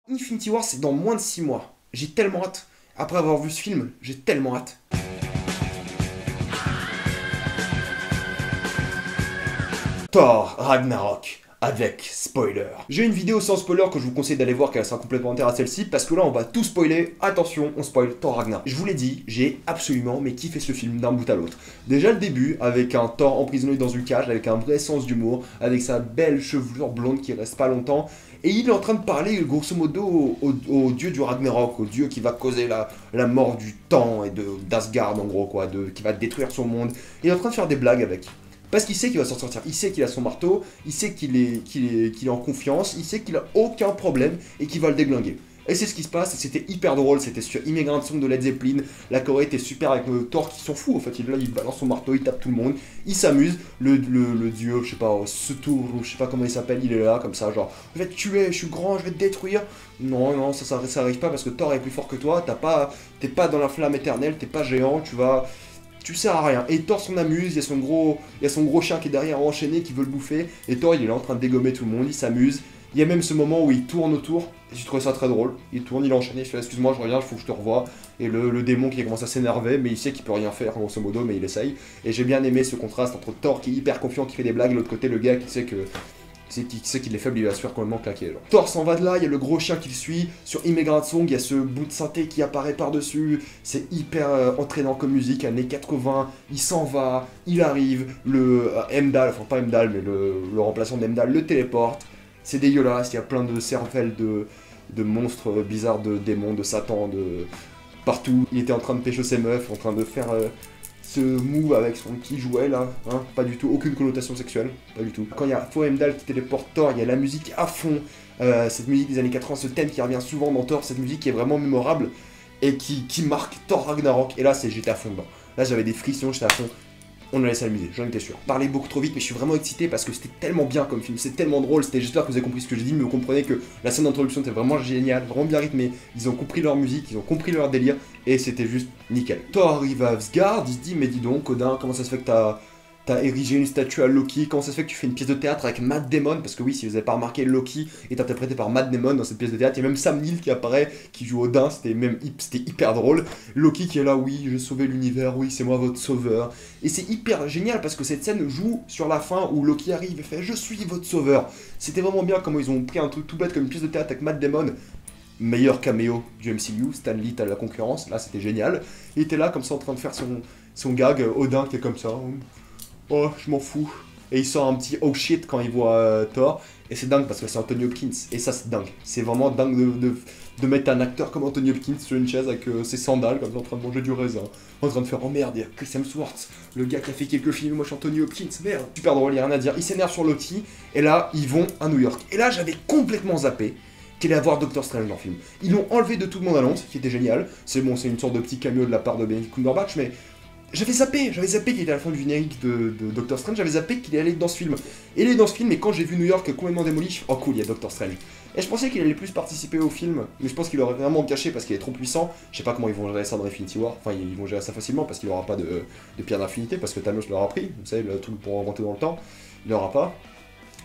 Infinity War, c'est dans moins de 6 mois. J'ai tellement hâte. Après avoir vu ce film, j'ai tellement hâte. Thor Ragnarok avec spoiler. J'ai une vidéo sans spoiler que je vous conseille d'aller voir, qu'elle sera complémentaire à celle-ci, parce que là on va tout spoiler. Attention, on spoil Thor Ragnarok. Je vous l'ai dit, j'ai absolument kiffé ce film d'un bout à l'autre. Déjà le début, avec un Thor emprisonné dans une cage, avec un vrai sens d'humour, avec sa belle chevelure blonde qui reste pas longtemps, et il est en train de parler grosso modo au dieu du Ragnarok, au dieu qui va causer la mort du temps et d'Asgard en gros quoi, qui va détruire son monde. Il est en train de faire des blagues avec. Parce qu'il sait qu'il va s'en sortir, il sait qu'il a son marteau, il sait qu'il est en confiance, il sait qu'il a aucun problème et qu'il va le déglinguer. Et c'est ce qui se passe, et c'était hyper drôle, c'était sur Immigrant Song de Led Zeppelin, la Corée était super avec Thor qui s'en fout en fait, il balance son marteau, il tape tout le monde, il s'amuse, le dieu, je sais pas, Sutur, je sais pas comment il s'appelle, il est là comme ça, genre, je vais te tuer, je suis grand, je vais te détruire. Non, ça arrive pas parce que Thor est plus fort que toi, t'es pas dans la flamme éternelle, t'es pas géant, tu sers à rien. Et Thor s'en amuse, il y a son gros chien qui est derrière enchaîné qui veut le bouffer. Et Thor il est là en train de dégommer tout le monde, il s'amuse. Il y a même ce moment où il tourne autour, et j'ai trouvé ça très drôle. Il tourne, il enchaîne, il fait excuse-moi, je reviens, il faut que je te revoie. Et le démon qui commence à s'énerver, mais il sait qu'il peut rien faire grosso modo, mais il essaye. Et j'ai bien aimé ce contraste entre Thor qui est hyper confiant, qui fait des blagues, et l'autre côté le gars qui sait qu'il est faible, il va se faire complètement claquer. Genre. Thor s'en va de là, il y a le gros chien qui le suit. Sur Immigrant Song, il y a ce bout de synthé qui apparaît par-dessus. C'est hyper entraînant comme musique, années 80. Il s'en va, il arrive. Le Heimdall, enfin pas Heimdall, mais le remplaçant d'Heimdall le téléporte. C'est dégueulasse, il y a plein de cervelles de monstres bizarres, de démons, de Satan, de partout. Il était en train de pécho ses meufs, en train de faire ce move avec son petit jouet là, hein, pas du tout, aucune connotation sexuelle, pas du tout. Quand il y a Faux Heimdall qui téléporte Thor, il y a la musique à fond, cette musique des années 80, ce thème qui revient souvent dans Thor, cette musique qui est vraiment mémorable et qui marque Thor Ragnarok. Et là, j'étais à fond dedans. Là, j'avais des frictions, j'étais à fond. On allait s'amuser, j'en étais sûr. Parler beaucoup trop vite, mais je suis vraiment excité parce que c'était tellement bien comme film, c'est tellement drôle. J'espère que vous avez compris ce que j'ai dit, mais vous comprenez que la scène d'introduction était vraiment géniale, vraiment bien rythmée. Ils ont compris leur musique, ils ont compris leur délire, et c'était juste nickel. Thor arrive à Asgard, il se dit, mais dis donc, Odin, comment ça se fait que t'as érigé une statue à Loki? Comment ça se fait que tu fais une pièce de théâtre avec Matt Damon? Parce que oui, si vous avez pas remarqué, Loki est interprété par Matt Damon dans cette pièce de théâtre. Il y a même Sam Neill qui apparaît, qui joue Odin, c'était hyper drôle. Loki qui est là, oui, j'ai sauvé l'univers, oui, c'est moi votre sauveur. Et c'est hyper génial parce que cette scène joue sur la fin où Loki arrive et fait je suis votre sauveur. C'était vraiment bien comment ils ont pris un truc tout bête comme une pièce de théâtre avec Matt Damon. Meilleur caméo du MCU, Stan Lee t'as la concurrence, là c'était génial. Il était là comme ça en train de faire son gag, Odin qui est comme ça. Oh, je m'en fous. Et il sort un petit oh shit quand il voit Thor. Et c'est dingue parce que c'est Anthony Hopkins. Et ça, c'est dingue. C'est vraiment dingue de mettre un acteur comme Anthony Hopkins sur une chaise avec ses sandales, comme ça, en train de manger du raisin. En train de faire oh merde, il y a Chris Hemsworth, le gars qui a fait quelques films. Moi, je suis Anthony Hopkins, merde. Super drôle, il n'y a rien à dire. Il s'énerve sur Loki. Et là, ils vont à New York. Et là, j'avais complètement zappé qu'il allait avoir Doctor Strange dans le film. Ils l'ont enlevé de toute mon annonce, qui était génial. C'est bon, c'est une sorte de petit cameo de la part de Benedict Cumberbatch, mais. J'avais zappé qu'il était à la fin du générique de Doctor Strange, j'avais zappé qu'il allait dans ce film. Et il est dans ce film, et quand j'ai vu New York complètement démoli, je fais, oh cool, il y a Doctor Strange. Et je pensais qu'il allait plus participer au film, mais je pense qu'il aurait vraiment caché parce qu'il est trop puissant. Je sais pas comment ils vont gérer ça dans Infinity War, enfin ils vont gérer ça facilement parce qu'il aura pas de pierre d'infinité, parce que Thanos l'aura pris, vous savez, le truc pour remonter dans le temps, il l'aura pas.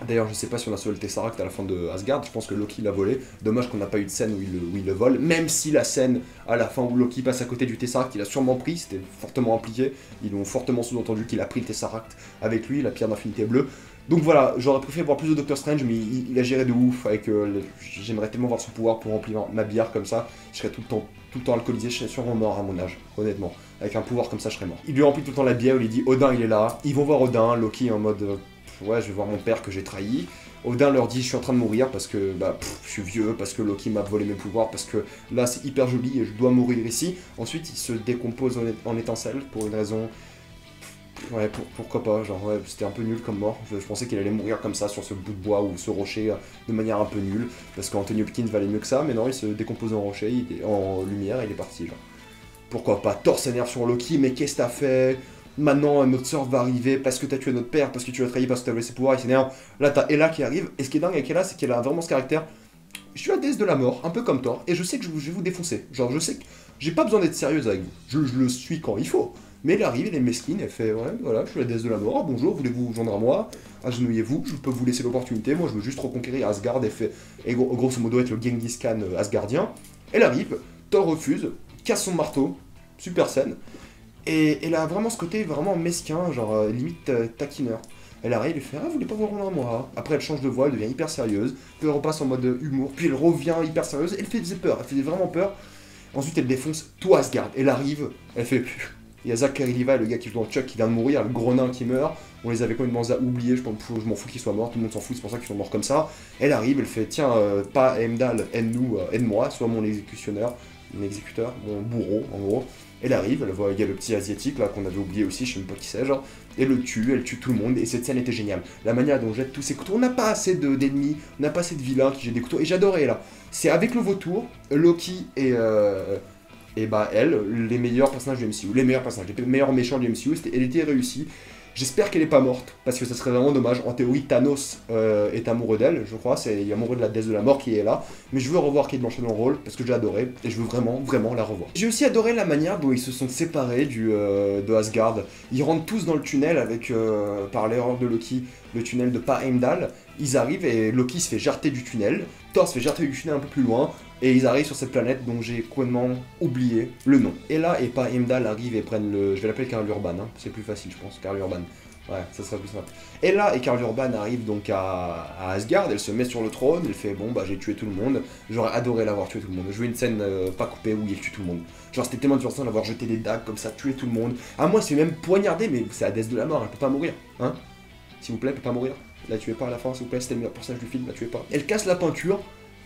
D'ailleurs, je sais pas si on a sauvé le Tesseract à la fin de Asgard, je pense que Loki l'a volé. Dommage qu'on n'a pas eu de scène où il le vole, même si la scène à la fin où Loki passe à côté du Tesseract, il a sûrement pris, c'était fortement impliqué. Ils ont fortement sous-entendu qu'il a pris le Tesseract avec lui, la pierre d'infinité bleue. Donc voilà, j'aurais préféré voir plus de Doctor Strange, mais il a géré de ouf. J'aimerais tellement voir son pouvoir pour remplir ma bière comme ça. Je serais tout le temps alcoolisé, je serais sûrement mort à mon âge, honnêtement. Avec un pouvoir comme ça, je serais mort. Il lui remplit tout le temps la bière, il lui dit Odin, il est là. Ils vont voir Odin, Loki en mode. Ouais, je vais voir mon père que j'ai trahi. Odin leur dit je suis en train de mourir parce que je suis vieux, parce que Loki m'a volé mes pouvoirs, parce que là c'est hyper joli et je dois mourir ici. Ensuite il se décompose en étincelles pour une raison. Ouais, pourquoi pas, genre ouais, c'était un peu nul comme mort. Je pensais qu'il allait mourir comme ça sur ce bout de bois ou ce rocher de manière un peu nulle, parce qu'Anthony Hopkins valait mieux que ça, mais non, il se décompose en rocher, en lumière et il est parti genre. Pourquoi pas, Thor s'énerve sur Loki, mais qu'est-ce que t'as fait? Maintenant, notre sœur va arriver parce que t'as tué notre père, parce que tu l'as trahi, parce que t'as volé ses pouvoirs, il s'énerve. Là, t'as Ella qui arrive, et ce qui est dingue avec Ella, c'est qu'elle a vraiment ce caractère. Je suis la déesse de la mort, un peu comme Thor, et je sais que je vais vous défoncer. Genre, je sais que j'ai pas besoin d'être sérieuse avec vous. Je le suis quand il faut. Mais elle arrive, elle est mesquine, elle fait ouais, voilà, je suis la déesse de la mort, bonjour, voulez-vous vous joindre à moi? Agenouillez-vous, je peux vous laisser l'opportunité, moi je veux juste reconquérir Asgard, et grosso modo être le Genghis Khan asgardien. Elle arrive, Thor refuse, casse son marteau, super scène, et elle a vraiment ce côté vraiment mesquin, genre limite taquineur. Elle arrive, elle fait ah, vous voulez pas vous rendre à moi? Après elle change de voix, elle devient hyper sérieuse, puis elle repasse en mode faisait puis elle revient hyper sérieuse, elle faisait peur, elle faisait vraiment peur. Ensuite, elle défonce tout Asgard. Elle arrive, elle fait. Il y a Zachary Levi, le gars qui joue dans Chuck, qui vient de mourir, le gros nain qui meurt. On les avait complètement oubliés, je m'en fous qu'ils soient morts, tout le monde s'en fout, c'est pour ça qu'ils sont morts comme ça. Elle arrive, elle fait tiens, pas Heimdall, aide-nous, aide-moi, sois mon exécuteur, mon bourreau, en gros. Elle arrive, elle voit, il y a le petit asiatique là qu'on avait oublié aussi, je sais même pas qui c'est, genre. Elle le tue, elle tue tout le monde, et cette scène était géniale. La manière dont on jette tous ces couteaux, on n'a pas assez d'ennemis, on n'a pas assez de vilains qui jettent des couteaux, et j'adorais là. C'est avec le vautour, Loki et bah elle, les meilleurs personnages du MCU, les meilleurs personnages, les meilleurs méchants du MCU, elle était réussie. J'espère qu'elle est pas morte, parce que ça serait vraiment dommage. En théorie, Thanos est amoureux d'elle, je crois, il est amoureux de la déesse de la mort qui est là. Mais je veux revoir Kate Blanchett dans le rôle, parce que j'ai adoré, et je veux vraiment, vraiment la revoir. J'ai aussi adoré la manière dont ils se sont séparés de Asgard. Ils rentrent tous dans le tunnel avec, par l'erreur de Loki, le tunnel de pas Heimdall. Ils arrivent et Loki se fait jarter du tunnel, Thor se fait jarter du tunnel un peu plus loin, et ils arrivent sur cette planète dont j'ai complètement oublié le nom. Et là, et pas Heimdall arrive et prennent le... Je vais l'appeler Karl Urban, hein. C'est plus facile je pense, Karl Urban. Ouais, ça serait plus simple. Et là, et Karl Urban arrive donc à Asgard, elle se met sur le trône, elle fait bon bah j'ai tué tout le monde, j'aurais adoré l'avoir tué tout le monde. Je veux une scène pas coupée où il tue tout le monde. Genre c'était tellement divertissant d'avoir jeté des dagues comme ça, tuer tout le monde. Ah moi c'est même poignardé, mais c'est la déesse de la mort, elle peut pas mourir, hein. S'il vous plaît, elle peut pas mourir. La tuez pas à la fin, s'il vous plaît, c'était le meilleur personnage du film, la tuez pas. Elle casse la peinture,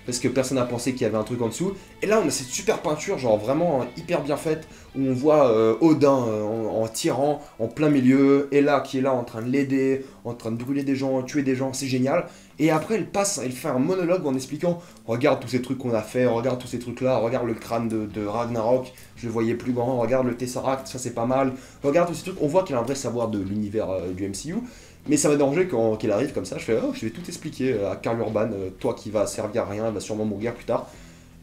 parce que personne n'a pensé qu'il y avait un truc en dessous. Et là, on a cette super peinture, genre vraiment hyper bien faite, où on voit Odin en tirant en plein milieu, et là, qui est là en train de l'aider, en train de brûler des gens, tuer des gens, c'est génial. Et après, elle fait un monologue en expliquant regarde tous ces trucs qu'on a fait, regarde tous ces trucs-là, regarde le crâne de Ragnarok, je le voyais plus grand, regarde le Tesseract, ça c'est pas mal, regarde tous ces trucs. On voit qu'elle a un vrai savoir de l'univers du MCU. Mais ça va déranger quand qu'elle arrive comme ça, je fais oh, je vais tout expliquer à Karl Urban, toi qui va servir à rien, elle va sûrement mourir plus tard.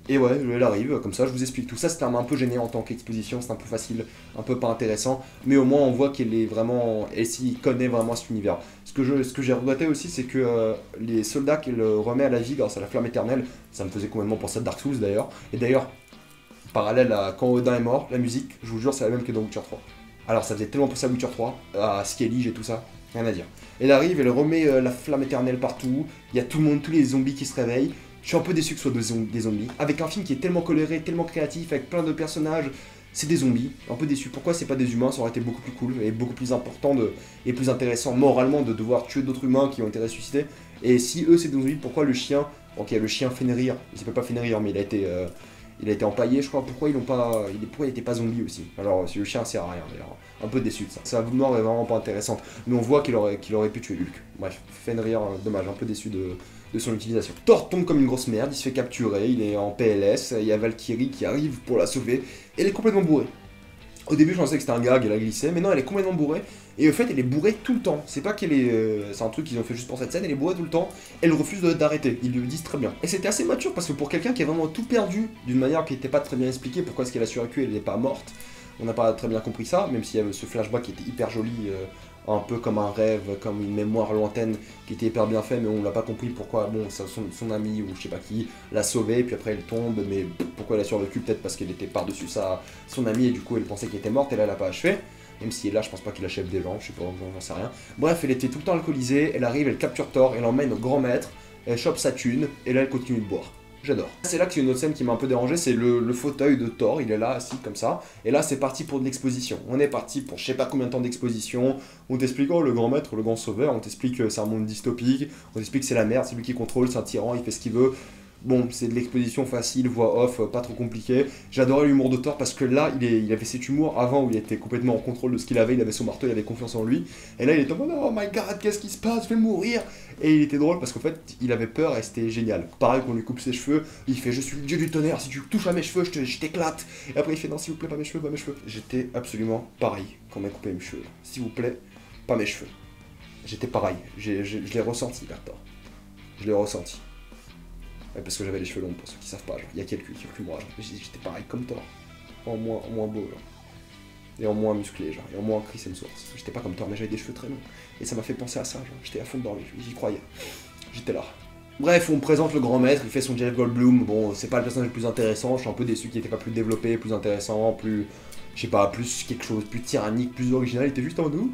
Et ouais, elle arrive, comme ça, je vous explique tout ça, c'était un peu gêné en tant qu'exposition, c'est un peu facile, un peu pas intéressant, mais au moins on voit qu'elle est vraiment, et s'il connaît vraiment cet univers. Ce que j'ai regretté aussi, c'est que les soldats qu'elle remet à la vie grâce à la flamme éternelle, ça me faisait complètement penser à Dark Souls d'ailleurs, et d'ailleurs, parallèle à quand Odin est mort, la musique, je vous jure, c'est la même que dans Witcher 3. Alors ça faisait tellement penser à Witcher 3, à Skellige et tout ça, rien à dire. Elle arrive, elle remet la flamme éternelle partout, il y a tout le monde, tous les zombies qui se réveillent. Je suis un peu déçu que ce soit des zombies. Avec un film qui est tellement coloré, tellement créatif, avec plein de personnages, c'est des zombies. Un peu déçu. Pourquoi c'est pas des humains? Ça aurait été beaucoup plus cool et beaucoup plus important et plus intéressant moralement de devoir tuer d'autres humains qui ont été ressuscités. Et si eux c'est des zombies, pourquoi le chien, ok le chien Fenrir, il s'appelle pas Fenrir mais il a été empaillé je crois, pourquoi pourquoi il était pas zombie aussi? Alors si le chien sert à rien d'ailleurs. Un peu déçu de ça. Sa mort est vraiment pas intéressante. Mais on voit qu'il aurait pu tuer Hulk. Bref, Fenrir, dommage, un peu déçu de son utilisation. Thor tombe comme une grosse merde, il se fait capturer, il est en PLS, il y a Valkyrie qui arrive pour la sauver, et elle est complètement bourrée. Au début je pensais que c'était un gag, elle a glissé, mais non, elle est complètement bourrée, et au fait elle est bourrée tout le temps. C'est pas qu'elle est... c'est un truc qu'ils ont fait juste pour cette scène, elle est bourrée tout le temps, elle refuse d'arrêter, ils lui disent très bien. Et c'était assez mature, parce que pour quelqu'un qui a vraiment tout perdu, d'une manière qui n'était pas très bien expliquée, pourquoi est-ce qu'elle a survécu, elle n'est pas morte, on n'a pas très bien compris ça, même s'il y avait ce flashback qui était hyper joli, un peu comme un rêve, comme une mémoire lointaine qui était hyper bien fait, mais on l'a pas compris pourquoi, bon, son ami ou je sais pas qui l'a sauvé, puis après elle tombe, mais pourquoi elle a survécu? Peut-être parce qu'elle était par-dessus son ami et du coup elle pensait qu'elle était morte, et là elle a pas achevé. Même si là, je pense pas qu'il achève des gens, je sais pas, j'en sais rien. Bref, elle était tout le temps alcoolisée, elle arrive, elle capture Thor, elle emmène au grand maître, elle chope sa thune, et là elle continue de boire. J'adore. C'est là qu'il y a une autre scène qui m'a un peu dérangé, c'est le fauteuil de Thor, il est là, assis comme ça, et là c'est parti pour de l'exposition. On est parti pour je sais pas combien de temps d'exposition, on t'explique, oh le grand maître, le grand sauveur, on t'explique que c'est un monde dystopique, on t'explique que c'est la merde, c'est lui qui contrôle, c'est un tyran, il fait ce qu'il veut. Bon, c'est de l'exposition facile, voix off, pas trop compliqué. J'adorais l'humour de Thor parce que là, il avait cet humour avant où il était complètement en contrôle de ce qu'il avait, il avait son marteau, il avait confiance en lui. Et là, il était en mode oh my god, qu'est-ce qui se passe, je vais mourir. Et il était drôle parce qu'en fait, il avait peur et c'était génial. Pareil qu'on lui coupe ses cheveux, il fait je suis le dieu du tonnerre, si tu touches à mes cheveux, je t'éclate. Et après, il fait non, s'il vous plaît, pas mes cheveux, pas mes cheveux. J'étais absolument pareil quand on m'a coupé mes cheveux. S'il vous plaît, pas mes cheveux. J'étais pareil, je l'ai ressenti, là, Thor. Je l'ai ressenti. Ouais, parce que j'avais les cheveux longs, pour ceux qui savent pas, genre, il y a quelques moi, j'étais pareil comme Thor, en moins beau, genre. Et en moins musclé, genre, et en moins Chris Hemsworth. J'étais pas comme Thor, mais j'avais des cheveux très longs. Et ça m'a fait penser à ça, genre, j'étais à fond dedans, j'y croyais. J'étais là. Bref, on me présente le grand maître, il fait son Jeff Goldblum. Bon, c'est pas le personnage le plus intéressant, je suis un peu déçu qu'il était pas plus développé, plus intéressant, plus. Je sais pas, plus quelque chose, plus tyrannique, plus original. Il était juste en nous.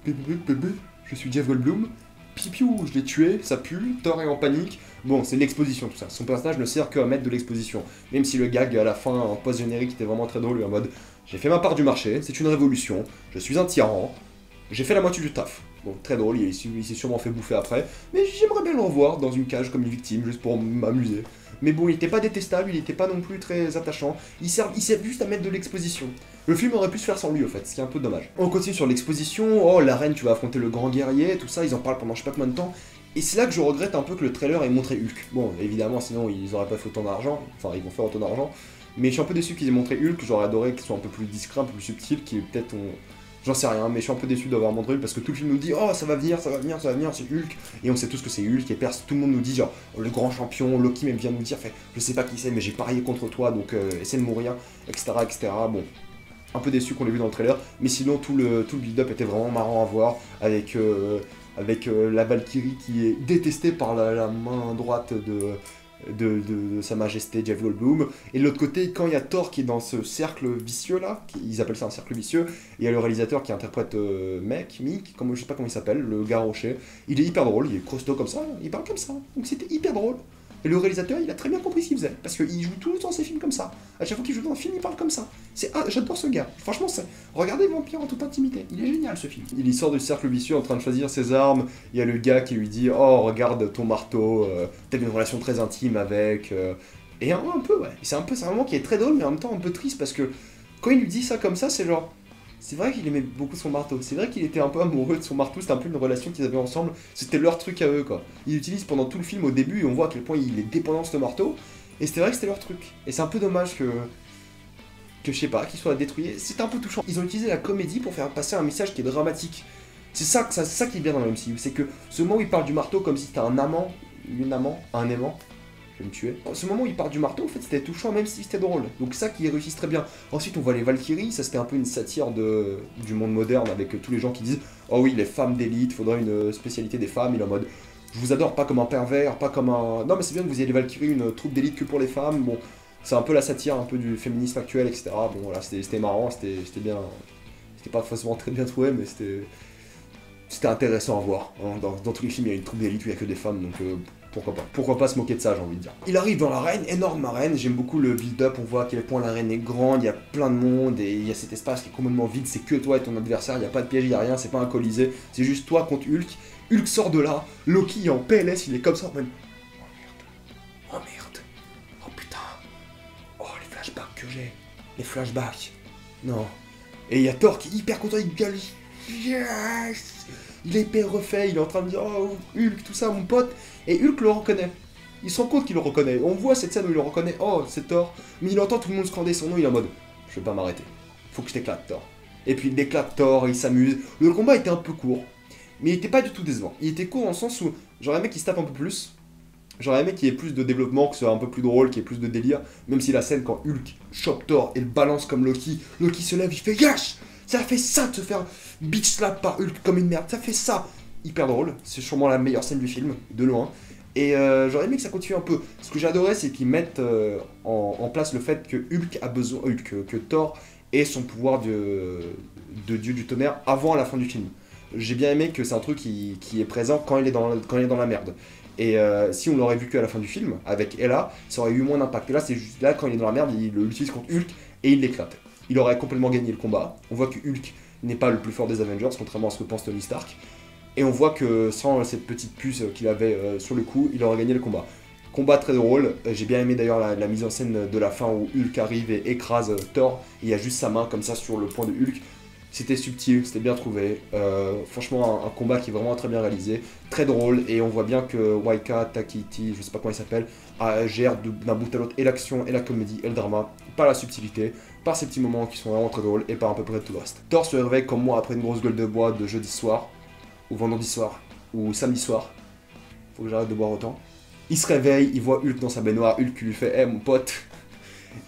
Je suis Jeff Goldblum. Pipiou, je l'ai tué, ça pue, Thor est en panique. Bon, c'est l'exposition tout ça. Son personnage ne sert qu'à mettre de l'exposition. Même si le gag à la fin, en post-générique, était vraiment très drôle, en mode j'ai fait ma part du marché, c'est une révolution, je suis un tyran, j'ai fait la moitié du taf. Bon, très drôle, il s'est sûrement fait bouffer après, mais j'aimerais bien le revoir dans une cage comme une victime, juste pour m'amuser. Mais bon, il était pas détestable, il était pas non plus très attachant, il sert juste à mettre de l'exposition. Le film aurait pu se faire sans lui, au fait, ce qui est un peu dommage. On continue sur l'exposition, oh, la reine, tu vas affronter le grand guerrier, tout ça, ils en parlent pendant je sais pas combien de temps. Et c'est là que je regrette un peu que le trailer ait montré Hulk. Bon, évidemment, sinon ils auraient pas fait autant d'argent, enfin, ils vont faire autant d'argent. Mais je suis un peu déçu qu'ils aient montré Hulk, j'aurais adoré qu'il soit un peu plus discret, un peu plus subtil, qu'il peut-être J'en sais rien, mais je suis un peu déçu d'avoir montré Hulk parce que tout le film nous dit oh ça va venir, ça va venir, ça va venir, c'est Hulk. Et on sait tous que c'est Hulk et tout le monde nous dit genre le grand champion, Loki même vient nous dire fait je sais pas qui c'est mais j'ai parié contre toi donc essaie de mourir, etc. etc. Bon, un peu déçu qu'on l'ait vu dans le trailer, mais sinon tout le build-up était vraiment marrant à voir avec la Valkyrie qui est détestée par la main droite de Sa Majesté Jeff Goldblum. Et de l'autre côté, quand il y a Thor qui est dans ce cercle vicieux là, ils appellent ça un cercle vicieux, il y a le réalisateur qui interprète Mick, comme, je sais pas comment il s'appelle, le gars rocher. Il est hyper drôle, il est costaud comme ça, il parle comme ça, donc c'était hyper drôle. Et le réalisateur, il a très bien compris ce qu'il faisait, parce qu'il joue tout le temps ses films comme ça. À chaque fois qu'il joue dans un film, il parle comme ça. J'adore ce gars. Franchement, regardez Vampire en toute intimité. Il est génial ce film. Il sort du cercle vicieux en train de choisir ses armes. Il y a le gars qui lui dit oh regarde ton marteau, t'as une relation très intime avec. Et un peu ouais. C'est un moment qui est très drôle mais en même temps un peu triste parce que quand il lui dit ça comme ça, c'est genre. C'est vrai qu'il aimait beaucoup son marteau, c'est vrai qu'il était un peu amoureux de son marteau, c'était un peu une relation qu'ils avaient ensemble, c'était leur truc à eux quoi. Ils l'utilisent pendant tout le film au début et on voit à quel point il est dépendant de ce marteau, et c'était vrai que c'était leur truc. Et c'est un peu dommage que je sais pas, qu'il soit détruit, c'était un peu touchant. Ils ont utilisé la comédie pour faire passer un message qui est dramatique. C'est ça qui est bien dans le MCU, c'est que ce moment où il parle du marteau comme si c'était un aimant, un aimant, je vais me tuer. Ce moment où il part du marteau, en fait, c'était touchant, même si c'était drôle. Donc ça qui réussissent très bien. Ensuite, on voit les Valkyries, ça c'était un peu une satire du monde moderne, avec tous les gens qui disent « Oh oui, les femmes d'élite, faudrait une spécialité des femmes. » Il est en mode « Je vous adore, pas comme un pervers, pas comme un... Non mais c'est bien que vous ayez les Valkyries, une troupe d'élite que pour les femmes. » Bon, c'est un peu la satire, un peu du féminisme actuel, etc. Bon voilà, c'était marrant, c'était bien... C'était pas forcément très bien trouvé, mais c'était intéressant à voir. Hein. Dans tous les films, il y a une troupe d'élite où il n'y a que des femmes, donc... Pourquoi pas se moquer de ça, j'ai envie de dire. Il arrive dans l'arène, énorme arène, j'aime beaucoup le build-up, on voit à quel point l'arène est grande, il y a plein de monde, et il y a cet espace qui est complètement vide, c'est que toi et ton adversaire, il n'y a pas de piège, il n'y a rien, c'est pas un colisée, c'est juste toi contre Hulk. Hulk sort de là, Loki est en PLS, il est comme ça, même. Oh merde, oh putain, oh les flashbacks que j'ai, les flashbacks, non. Et il y a Thor qui est hyper content, il gueule, yes. Il est hyper refait, il est en train de dire oh Hulk, tout ça, mon pote. Et Hulk le reconnaît. Il se rend compte qu'il le reconnaît. On voit cette scène où il le reconnaît. Oh, c'est Thor. Mais il entend tout le monde scander son nom. Il est en mode je vais pas m'arrêter. Faut que je t'éclate, Thor. Et puis il déclate Thor, il s'amuse. Le combat était un peu court. Mais il était pas du tout décevant. Il était court dans le sens où j'aurais aimé qu'il se tape un peu plus. J'aurais aimé qu'il y ait plus de développement, que ce soit un peu plus drôle, qu'il y ait plus de délire. Même si la scène quand Hulk chope Thor et le balance comme Loki. Loki se lève, il fait yes. Ça fait ça de se faire bitch slap par Hulk comme une merde. Ça fait ça. Hyper drôle. C'est sûrement la meilleure scène du film, de loin. Et j'aurais aimé que ça continue un peu. Ce que j'adorais, c'est qu'ils mettent en place le fait que Hulk a besoin, que Thor ait son pouvoir de dieu du tonnerre avant la fin du film. J'ai bien aimé que c'est un truc qui est présent quand il est dans la merde. Et si on l'aurait vu qu'à la fin du film, avec Ella, ça aurait eu moins d'impact. Et là, c'est juste là, quand il est dans la merde, il l'utilise contre Hulk et il l'éclate. Il aurait complètement gagné le combat. On voit que Hulk n'est pas le plus fort des Avengers, contrairement à ce que pense Tony Stark. Et on voit que sans cette petite puce qu'il avait sur le coup, il aurait gagné le combat. Combat très drôle, j'ai bien aimé d'ailleurs la mise en scène de la fin où Hulk arrive et écrase Thor, et il y a juste sa main comme ça sur le poing de Hulk. C'était subtil, c'était bien trouvé, franchement un combat qui est vraiment très bien réalisé, très drôle, et on voit bien que Waika Takiti, je sais pas comment il s'appelle, gère d'un bout à l'autre et l'action, et la comédie, et le drama, par la subtilité, par ces petits moments qui sont vraiment très drôles, et par à peu près tout le reste. Thor se réveille comme moi après une grosse gueule de bois de jeudi soir, ou vendredi soir, ou samedi soir, faut que j'arrête de boire autant. Il se réveille, il voit Hulk dans sa baignoire, Hulk lui fait hey, mon pote,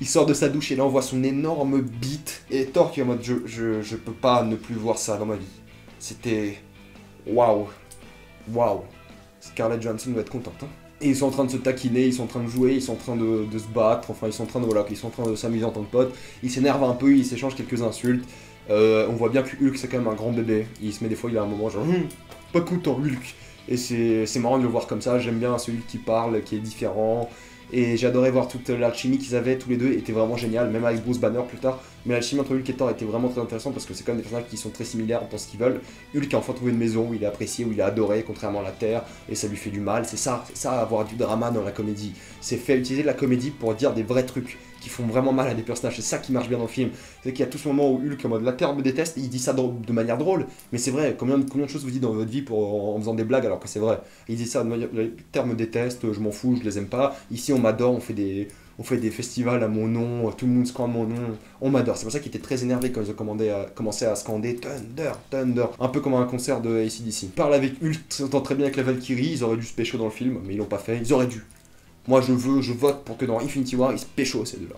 Il sort de sa douche et là on voit son énorme bite. Et Thor qui est en mode je peux pas ne plus voir ça dans ma vie. C'était... Waouh. Waouh. Scarlett Johansson doit être contente. Hein. Et ils sont en train de se taquiner, ils sont en train de jouer, ils sont en train de se battre, enfin ils sont en train de voilà, ils sont en train de s'amuser en tant que potes. Ils s'énervent un peu, ils s'échangent quelques insultes. On voit bien que Hulk c'est quand même un grand bébé. Il se met des fois, il a un moment genre pas content Hulk. Et c'est marrant de le voir comme ça, j'aime bien celui qui parle, qui est différent. Et j'adorais voir toute l'alchimie qu'ils avaient tous les deux, était vraiment génial, même avec Bruce Banner plus tard. Mais l'alchimie entre Hulk et Thor était vraiment très intéressante parce que c'est quand même des personnages qui sont très similaires dans ce qu'ils veulent. Hulk a enfin trouvé une maison où il est apprécié, où il est adoré, contrairement à la Terre, et ça lui fait du mal. C'est ça avoir du drama dans la comédie. C'est fait utiliser la comédie pour dire des vrais trucs qui font vraiment mal à des personnages. C'est ça qui marche bien dans le film. C'est qu'il y a tout ce moment où Hulk en mode la Terre me déteste, et il dit ça de manière drôle, mais c'est vrai. Combien de choses vous dites dans votre vie en faisant des blagues alors que c'est vrai. Il dit ça de manière, la Terre me déteste, je m'en fous, je les aime pas. Ici on m'adore, on fait des festivals à mon nom, tout le monde scande mon nom, on m'adore. C'est pour ça qu'il était très énervé quand ils ont commencé à scander Thunder, Thunder, un peu comme un concert de AC/DC. Il parle avec Hulk, s'entend très bien avec la Valkyrie, ils auraient dû se pécho dans le film, mais ils l'ont pas fait, ils auraient dû. Moi je vote pour que dans Infinity War ils se pécho ces deux-là.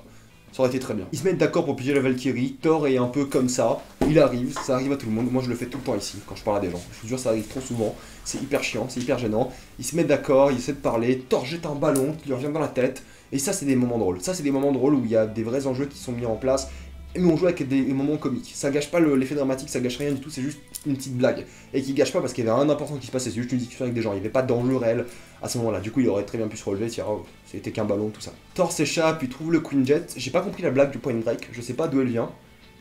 Ça aurait été très bien. Ils se mettent d'accord pour piéger la Valkyrie, Thor est un peu comme ça, il arrive, ça arrive à tout le monde, moi je le fais tout le temps ici, quand je parle à des gens. Je vous jure ça arrive trop souvent, c'est hyper chiant, c'est hyper gênant. Ils se mettent d'accord, ils essaient de parler, Thor jette un ballon qui lui revient dans la tête, et ça c'est des moments drôles. Ça c'est des moments drôles où il y a des vrais enjeux qui sont mis en place, mais on joue avec des moments comiques. Ça gâche pas l'effet dramatique, ça gâche rien du tout, c'est juste une petite blague. Et qui gâche pas parce qu'il y avait rien d'important qui se passait, c'est juste une discussion avec des gens, il n'y avait pas d'enjeu réel à ce moment-là. Du coup il aurait très bien pu se relever, dire oh, c'était qu'un ballon, tout ça. Thor s'échappe, il trouve le Queen Jet, j'ai pas compris la blague du Point Break, je sais pas d'où elle vient.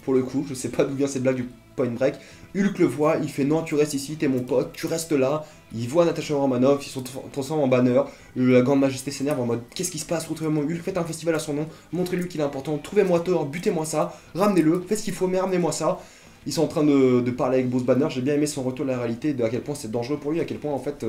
Pour le coup, je sais pas d'où vient cette blague du Point Break. Hulk le voit, il fait non, tu restes ici, t'es mon pote, tu restes là. Il voit Natasha Romanoff, ils sont transformés en banner. La grande majesté s'énerve en mode qu'est-ce qui se passe, retrouvez-moi Hulk, faites un festival à son nom, montrez-lui qu'il est important, trouvez-moi Thor, butez-moi ça, ramenez-le, faites ce qu'il faut, mais ramenez-moi ça. Ils sont en train de parler avec Bruce Banner, j'ai bien aimé son retour à la réalité, de à quel point c'est dangereux pour lui, à quel point en fait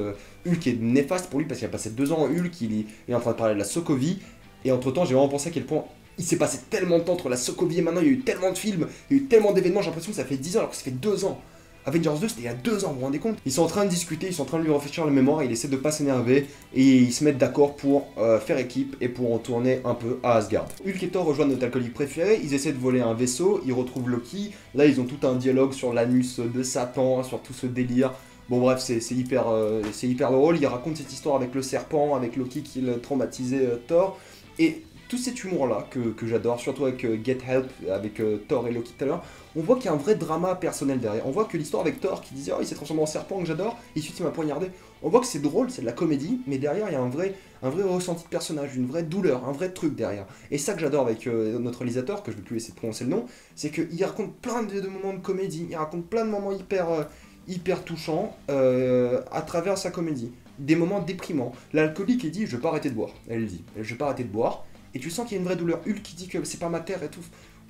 Hulk est néfaste pour lui parce qu'il a passé 2 ans en Hulk, il est en train de parler de la Sokovie. Et entre temps, j'ai vraiment pensé à quel point il s'est passé tellement de temps entre la Sokovie et maintenant, il y a eu tellement de films, il y a eu tellement d'événements, j'ai l'impression que ça fait 10 ans alors que ça fait 2 ans. Avengers 2 c'était il y a 2 ans, vous vous rendez compte? Ils sont en train de discuter, ils sont en train de lui réfléchir la mémoire, il essaie de pas s'énerver et ils se mettent d'accord pour faire équipe et pour retourner un peu à Asgard. Hulk et Thor rejoignent notre alcoolique préféré, ils essaient de voler un vaisseau, ils retrouvent Loki, là ils ont tout un dialogue sur l'anus de Satan, sur tout ce délire. Bon bref, c'est hyper drôle, il raconte cette histoire avec le serpent, avec Loki qui le traumatisait Thor, et tout cet humour-là que j'adore, surtout avec Get Help, avec Thor et Loki tout à l'heure, on voit qu'il y a un vrai drama personnel derrière. On voit que l'histoire avec Thor qui disait « Oh, il s'est transformé en serpent que j'adore, et ensuite il m'a poignardé ». On voit que c'est drôle, c'est de la comédie, mais derrière il y a un vrai ressenti de personnage, une vraie douleur, un vrai truc derrière. Et ça que j'adore avec notre réalisateur, que je ne vais plus laisser de prononcer le nom, c'est qu'il raconte plein de moments de comédie, il raconte plein de moments hyper touchants à travers sa comédie. Des moments déprimants. L'alcoolique il dit « Je vais pas arrêter de boire ». Elle dit « Je vais pas arrêter de boire ». Et tu sens qu'il y a une vraie douleur. Hulk qui dit que c'est pas ma terre et tout.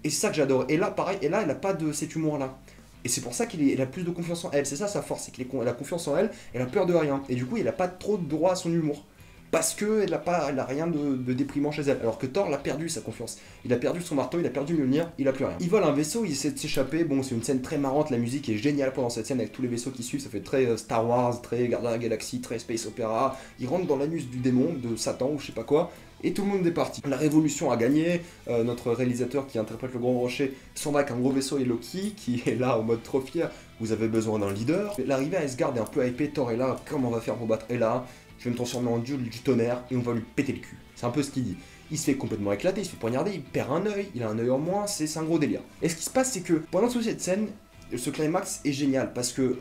Et c'est ça que j'adore. Et là, pareil, elle a pas de cet humour-là. Et c'est pour ça qu'elle a plus de confiance en elle. C'est ça sa force, c'est qu'elle a confiance en elle, elle a peur de rien. Et du coup, elle a pas trop de droit à son humour. Parce qu'elle a rien de déprimant chez elle. Alors que Thor l'a perdu sa confiance. Il a perdu son marteau, il a perdu Mjolnir, il a plus rien. Il vole un vaisseau, il essaie de s'échapper. Bon, c'est une scène très marrante, la musique est géniale pendant cette scène avec tous les vaisseaux qui suivent. Ça fait très Star Wars, très Gardien de la Galaxie, très Space Opera. Il rentre dans l'anus du démon, de Satan ou je sais pas quoi. Et tout le monde est parti. La révolution a gagné, notre réalisateur qui interprète le Grand Rocher s'en va avec un gros vaisseau et Loki qui est là en mode trop fier, vous avez besoin d'un leader. L'arrivée à Asgard est un peu hypée, Thor est là, comment on va faire pour battre Hela? Je vais me transformer en dieu du tonnerre et on va lui péter le cul. C'est un peu ce qu'il dit. Il se fait complètement éclater, il se fait poignarder, il perd un œil, il a un œil en moins, c'est un gros délire. Et ce qui se passe c'est que pendant toute cette scène, ce climax est génial parce que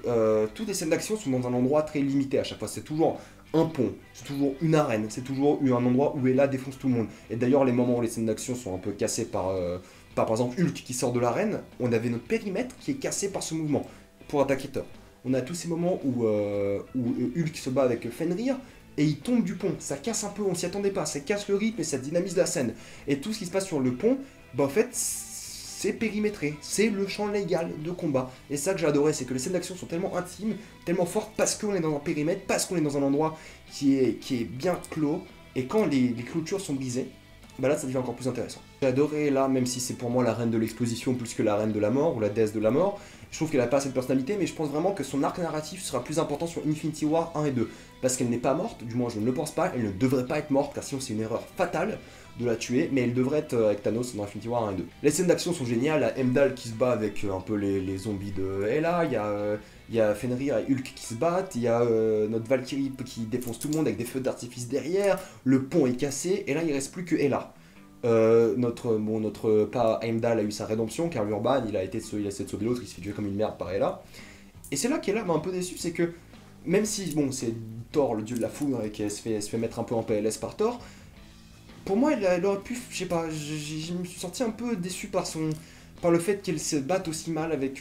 toutes les scènes d'action sont dans un endroit très limité à chaque fois, c'est toujours un pont, c'est toujours une arène, c'est toujours un endroit où Hela défonce tout le monde. Et d'ailleurs les moments où les scènes d'action sont un peu cassées par exemple Hulk qui sort de l'arène, on avait notre périmètre qui est cassé par ce mouvement pour attaquer Thor. On a tous ces moments où Hulk se bat avec Fenrir et il tombe du pont, ça casse un peu, on s'y attendait pas, ça casse le rythme et ça dynamise la scène. Et tout ce qui se passe sur le pont, bah en fait c'est périmétré, c'est le champ légal de combat. Et ça que j'ai adoré, c'est que les scènes d'action sont tellement intimes, tellement fortes parce qu'on est dans un périmètre, parce qu'on est dans un endroit qui est bien clos. Et quand les clôtures sont brisées, bah là ça devient encore plus intéressant. J'ai adoré là, même si c'est pour moi la reine de l'exposition plus que la reine de la mort ou la déesse de la mort, je trouve qu'elle a pas assez de personnalité, mais je pense vraiment que son arc narratif sera plus important sur Infinity War 1 et 2. Parce qu'elle n'est pas morte, du moins je ne le pense pas, elle ne devrait pas être morte car sinon c'est une erreur fatale. de la tuer, mais elle devrait être avec Thanos dans Infinity War 1 et 2. Les scènes d'action sont géniales, il y a Heimdall qui se bat avec un peu les zombies de Hela, il y a Fenrir et Hulk qui se battent, il y a notre Valkyrie qui défonce tout le monde avec des feux d'artifice derrière, le pont est cassé, et là il reste plus que Hela. Notre pas Heimdall a eu sa rédemption, car l'Urban il a essayé de sauver l'autre, il se fait tuer comme une merde par Hela. Et c'est là qu'Hela m'a un peu déçu, c'est que même si bon c'est Thor, le dieu de la foudre, et qu'elle se fait mettre un peu en PLS par Thor, pour moi elle aurait pu, je sais pas, je me suis senti un peu déçu par le fait qu'elle se batte aussi mal avec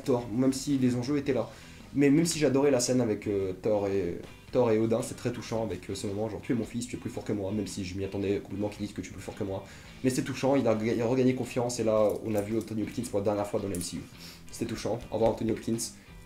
Thor, même si les enjeux étaient là. Mais même si j'adorais la scène avec Thor et Odin, c'est très touchant avec ce moment, genre tu es mon fils, tu es plus fort que moi, même si je m'y attendais complètement qu'ils disent que tu es plus fort que moi. Mais c'est touchant, il a regagné confiance, et là on a vu Anthony Hopkins pour la dernière fois dans le MCU. C'était touchant, au revoir Anthony Hopkins,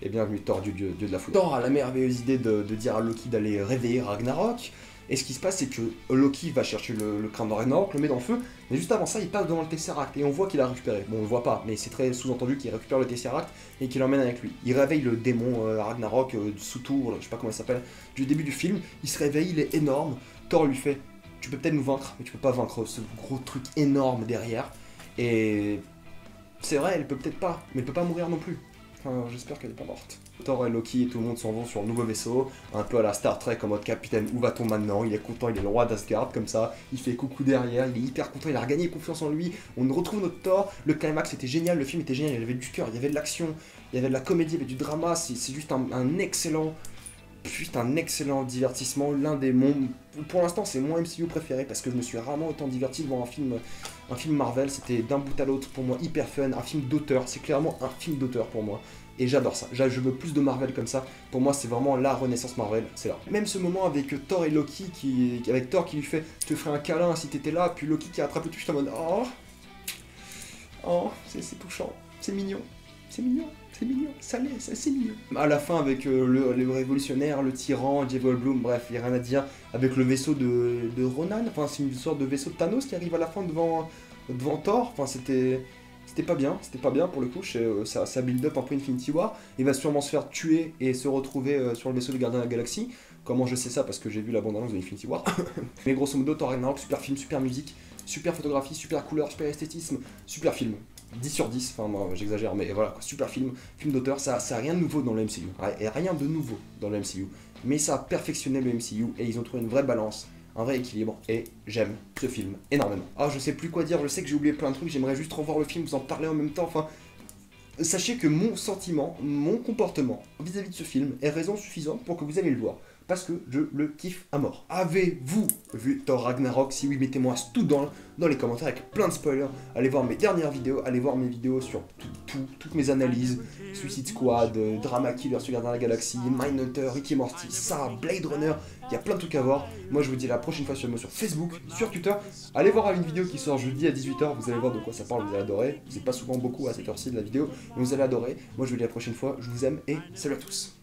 et bienvenue Thor, dieu de la foudre. Thor a la merveilleuse idée de dire à Loki d'aller réveiller Ragnarok, et ce qui se passe c'est que Loki va chercher le crâne de Ragnarok, le met dans le feu, mais juste avant ça il passe devant le Tesseract, et on voit qu'il a récupéré. Bon on le voit pas, mais c'est très sous-entendu qu'il récupère le Tesseract et qu'il l'emmène avec lui. Il réveille le démon Ragnarok sous tour, je sais pas comment il s'appelle, du début du film, il se réveille, il est énorme, Thor lui fait « Tu peux peut-être nous vaincre, mais tu peux pas vaincre ce gros truc énorme derrière », et c'est vrai, elle peut peut-être pas, mais elle peut pas mourir non plus. Enfin, j'espère qu'elle est pas morte. Thor et Loki et tout le monde s'en vont sur un nouveau vaisseau, un peu à la Star Trek en mode capitaine, où va-t-on maintenant? Il est content, il est le roi d'Asgard comme ça, il fait coucou derrière, il est hyper content, il a regagné confiance en lui, on retrouve notre Thor, le climax était génial, le film était génial, il y avait du cœur, il y avait de l'action, il y avait de la comédie, il y avait du drama, c'est juste un excellent divertissement, l'un des pour l'instant c'est mon MCU préféré parce que je me suis rarement autant diverti devant un film Marvel, c'était d'un bout à l'autre pour moi hyper fun, un film d'auteur, c'est clairement un film d'auteur pour moi. Et j'adore ça, je veux plus de Marvel comme ça, pour moi c'est vraiment la renaissance Marvel, c'est là. Même ce moment avec Thor et Loki, avec Thor qui lui fait « Je te ferai un câlin si t'étais là », puis Loki qui attrape le truc, en mode « Oh, c'est touchant, c'est mignon, c'est mignon. » C'est mignon, ça l'est, c'est mignon. À la fin, avec le révolutionnaire, le tyran, Jeff Goldblum, bref, il n'y a rien à dire. Avec le vaisseau de Ronan, enfin, c'est une sorte de vaisseau de Thanos qui arrive à la fin devant Thor. Enfin, c'était pas bien pour le coup. Ça build up un peu Infinity War. Il va sûrement se faire tuer et se retrouver sur le vaisseau du Gardien de la Galaxie. Comment je sais ça? Parce que j'ai vu la bande-annonce de Infinity War. Mais grosso modo, Thor Ragnarok, super film, super musique, super photographie, super couleur, super esthétisme, super film. 10 sur 10, enfin moi j'exagère, mais voilà, super film d'auteur, ça a rien de nouveau dans le MCU, et rien de nouveau dans le MCU, mais ça a perfectionné le MCU, et ils ont trouvé une vraie balance, un vrai équilibre, et j'aime ce film énormément. Ah, je sais plus quoi dire, je sais que j'ai oublié plein de trucs, j'aimerais juste revoir le film, vous en parler en même temps, enfin... Sachez que mon sentiment, mon comportement vis-à-vis de ce film est raison suffisante pour que vous allez le voir. Parce que je le kiffe à mort. Avez-vous vu Thor Ragnarok? Si oui, mettez-moi tout dans les commentaires avec plein de spoilers. Allez voir mes dernières vidéos, allez voir mes vidéos sur toutes mes analyses. Suicide Squad, Drama Killer sur Gardien de la Galaxie, Mindhunter, Rick et Morty, ça, Blade Runner, il y a plein de trucs à voir. Moi je vous dis à la prochaine fois sur Facebook, sur Twitter. Allez voir une vidéo qui sort jeudi à 18h, vous allez voir de quoi ça parle, vous allez adorer. C'est pas souvent beaucoup à cette heure-ci de la vidéo, mais vous allez adorer. Moi je vous dis à la prochaine fois, je vous aime et salut à tous.